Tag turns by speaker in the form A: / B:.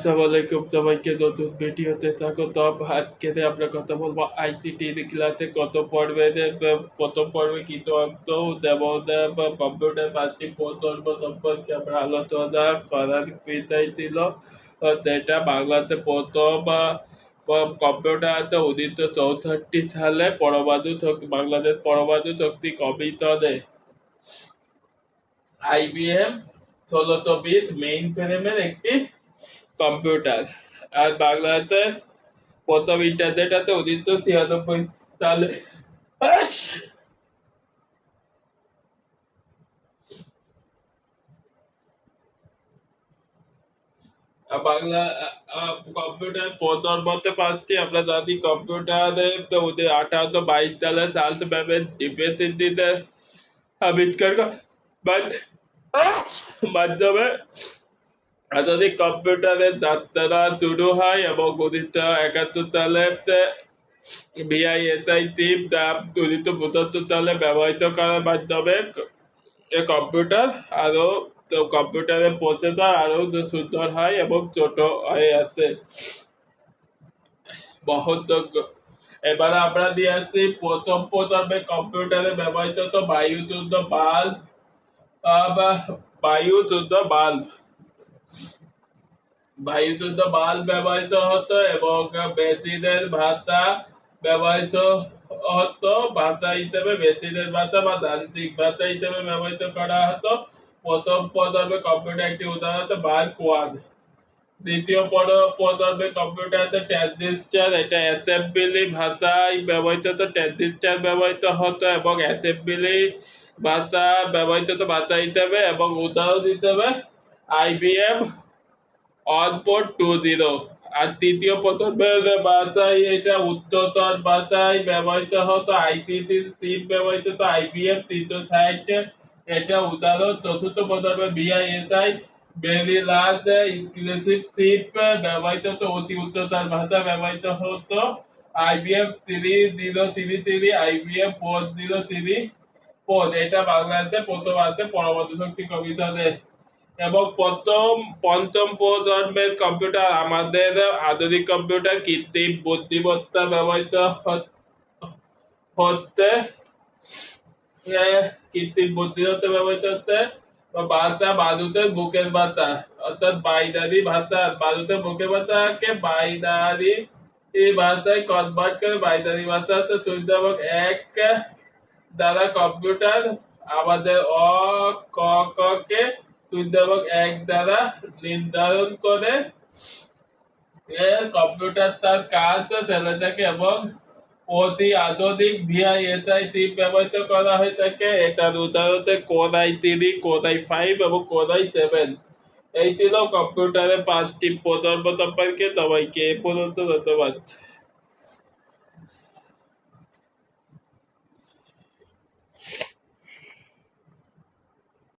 A: আসসালামাইকুম সবাইকে নতুন ভিডিওতে স্বাগত। আজকে আমরা কথা বলবো আইসিটি ক্লাসে কত পর্বে প্রথম পর্বে কিন্তু একদম দেবদেব কম্পিউটার পাঁচটি প্রকল্প সম্পর্কে আমরা আলোচনা করার বিষয় ছিল। যেটা বাংলাতে প্রথম কম্পিউটার আছে 1964 সালে বাংলাদেশ পরমাণু শক্তি কমিশনে আইবিএম 16 বিট মেইন ফ্রেমের একটি কম্পিউটার। আর বাংলাতে প্রথম ইন্টারনেট আছে 1996 সালে। বাংলা কম্পিউটার প্রথম বলতে পাঁচটি আমরা জানি। কম্পিউটারের 1822 সালে ডিফেন্স আবিষ্কার মাধ্যমে আধুনিক কম্পিউটারের যাত্রা শুরু হয় এবং 1971 সালে ভিআইএসআই টিম 1975 সালে ব্যবহৃত করার মাধ্যমে কম্পিউটার আরো কম্পিউটারের প্রসেসর আরো সুন্দর হয় এবং ছোট হয়ে আছে বহনযোগ্য। এবারে আমরা দিয়ে আসছি প্রথম প্রজন্মে কম্পিউটারে ব্যবহৃত হতো বায়ুযুদ্ধ বাল্ব বায়ুযুদ্ধ বাল্ব ব্যবহৃত হতো এবং মেশিনের ভাষা ব্যবহৃত হতো ভাষা হিসেবে মেশিনের ভাষা বা যান্ত্রিক ভাষা হিসেবে ব্যবহৃত করা হতো। প্রথম প্রজন্মে কম্পিউটার একটি উদাহরণ হতো মার্ক ওয়ান। দ্বিতীয় প্রজন্মে কম্পিউটার হতো ট্রানজিস্টার, এটা অ্যাসেম্বলি ভাষায় ব্যবহৃত হতো, ট্রানজিস্টার ব্যবহৃত হতো এবং অ্যাসেম্বলি ভাষা ব্যবহৃত হতো ভাষা হিসেবে এবং উদাহরণ হিসেবে আইবিএম অনবোর্ড 20। আর তৃতীয় প্রজন্মের ভাষায় এটা উচ্চতর ভাষায় ব্যবহৃত হতো, আইসিটি চিপ ব্যবহৃত হতো আইবিএম 360। এটা উদাহরণ। চতুর্থ প্রজন্মে ভিআইএসআই ভেরি লার্জ ইনক্লুসিভ চিপ ব্যবহৃত হতো, অতি উচ্চতর ভাষা ব্যবহৃত হতো আইবিএম 3033, আইবিএম 403 এটা বাংলাদেশে প্রথম আছে পরমাণু শক্তি কমিশনে। এবং পঞ্চম প্রজন্মের কম্পিউটার আমাদের আধুনিক কম্পিউটার কৃত্রিম বুদ্ধিমত্তা ব্যবহৃত হচ্ছে কৃত্রিম বুদ্ধিমত্তা ব্যবহৃত হচ্ছে ভাষা মানুষের বুকের ভাষা অর্থাৎ বাইনারি ভাষা। মানুষের বুকের ভাষাকে বাইনারি ভাষায় কনভার্ট করে বাইনারি ভাষা হচ্ছে 0 এবং 1 দ্বারা কম্পিউটার আমাদের ক কে 0 এবং 1 দ্বারা নির্ধারণ করে কম্পিউটার তার কাজ চলে থাকে এবং অতি আধুনিক ভিআইএসআই চিপ ব্যবহৃত করা হয়ে থাকে। এটার উদাহরণ কোর i3, কোর i5 এবং কোর i7। এই ছিল কম্পিউটারের 5টি প্রজন্ম সম্পর্কে। সবাইকে এ পর্যন্ত ধন্যবাদ।